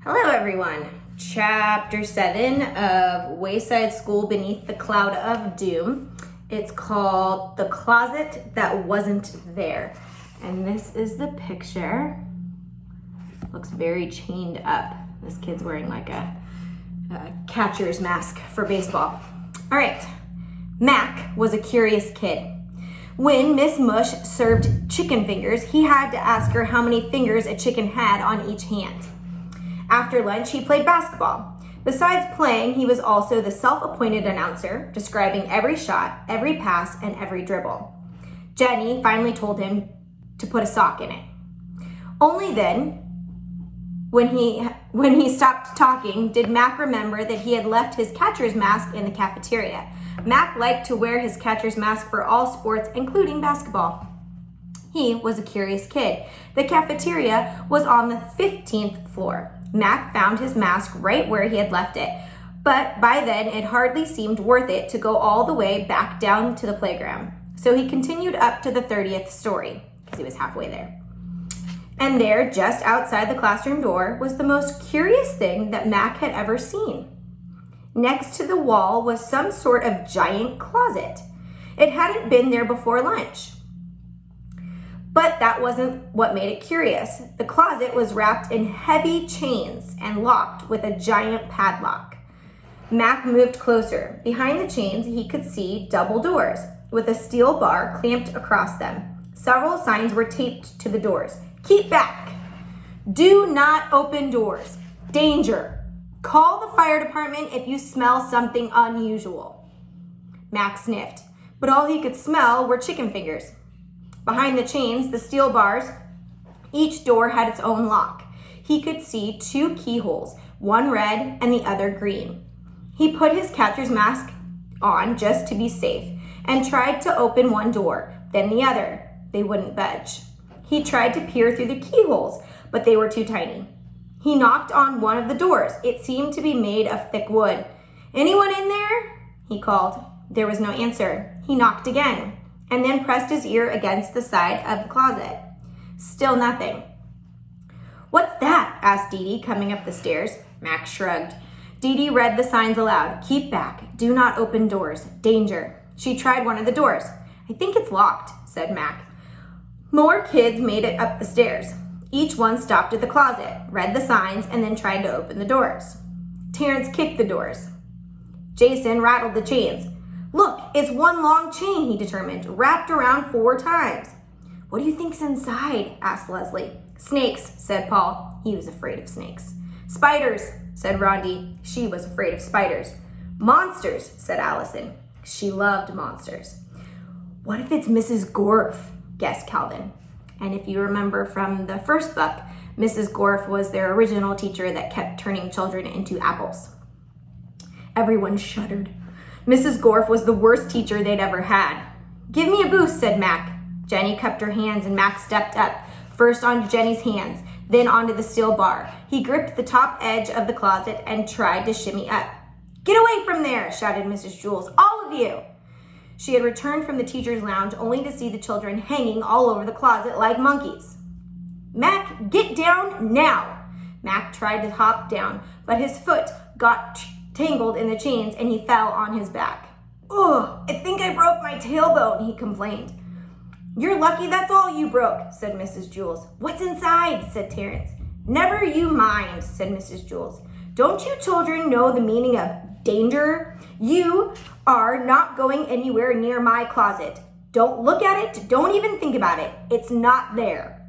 Hello everyone. Chapter 7 of Wayside School Beneath the Cloud of Doom. It's called The Closet That Wasn't There. And this is the picture. Looks very chained up. This kid's wearing like a catcher's mask for baseball. All right, Mac was a curious kid. When Miss Mush served chicken fingers, he had to ask her how many fingers a chicken had on each hand. After lunch, he played basketball. Besides playing, he was also the self-appointed announcer, describing every shot, every pass, and every dribble. Jenny finally told him to put a sock in it. Only then, when he stopped talking, did Mac remember that he had left his catcher's mask in the cafeteria. Mac liked to wear his catcher's mask for all sports, including basketball. He was a curious kid. The cafeteria was on the 15th floor. Mac found his mask right where he had left it, but by then it hardly seemed worth it to go all the way back down to the playground. So he continued up to the 30th story, because he was halfway there. And there, just outside the classroom door, was the most curious thing that Mac had ever seen. Next to the wall was some sort of giant closet. It hadn't been there before lunch. But that wasn't what made it curious. The closet was wrapped in heavy chains and locked with a giant padlock. Mac moved closer. Behind the chains, he could see double doors with a steel bar clamped across them. Several signs were taped to the doors. Keep back. Do not open doors. Danger. Call the fire department if you smell something unusual. Mac sniffed, but all he could smell were chicken fingers. Behind the chains, the steel bars, each door had its own lock. He could see two keyholes, one red and the other green. He put his catcher's mask on just to be safe and tried to open one door, then the other. They wouldn't budge. He tried to peer through the keyholes, but they were too tiny. He knocked on one of the doors. It seemed to be made of thick wood. "Anyone in there?" he called. There was no answer. He knocked again, and then pressed his ear against the side of the closet. Still nothing. "What's that?" asked Dee Dee, coming up the stairs. Mac shrugged. Dee Dee read the signs aloud. "Keep back. Do not open doors. Danger." She tried one of the doors. "I think it's locked," said Mac. More kids made it up the stairs. Each one stopped at the closet, read the signs, and then tried to open the doors. Terrence kicked the doors. Jason rattled the chains. "Look, it's one long chain," he determined, "wrapped around 4 times. "What do you think's inside?" asked Leslie. "Snakes," said Paul. He was afraid of snakes. "Spiders," said Rondi. She was afraid of spiders. "Monsters," said Allison. She loved monsters. "What if it's Mrs. Gorf?" guessed Calvin. And if you remember from the first book, Mrs. Gorf was their original teacher that kept turning children into apples. Everyone shuddered. Mrs. Gorf was the worst teacher they'd ever had. "Give me a boost," said Mac. Jenny cupped her hands and Mac stepped up, first onto Jenny's hands, then onto the steel bar. He gripped the top edge of the closet and tried to shimmy up. "Get away from there," shouted Mrs. Jules. "All of you." She had returned from the teacher's lounge only to see the children hanging all over the closet like monkeys. "Mac, get down now." Mac tried to hop down, but his foot got tangled in the chains and he fell on his back. "Ugh, I think I broke my tailbone," he complained. "You're lucky that's all you broke," said Mrs. Jules. "What's inside?" said Terrence. "Never you mind," said Mrs. Jules. "Don't you children know the meaning of danger? You are not going anywhere near my closet. Don't look at it. Don't even think about it. It's not there."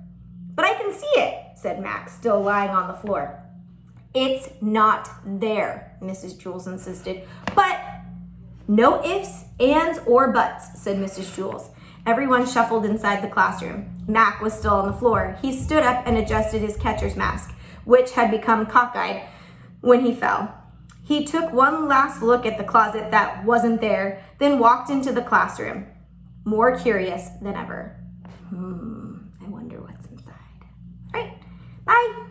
"But I can see it," said Max, still lying on the floor. "It's not there," Mrs. Jules insisted. "But—" "No ifs, ands, or buts," said Mrs. Jules. Everyone shuffled inside the classroom. Mac was still on the floor. He stood up and adjusted his catcher's mask, which had become cockeyed when he fell. He took one last look at the closet that wasn't there, then walked into the classroom, more curious than ever. I wonder what's inside. All right, bye.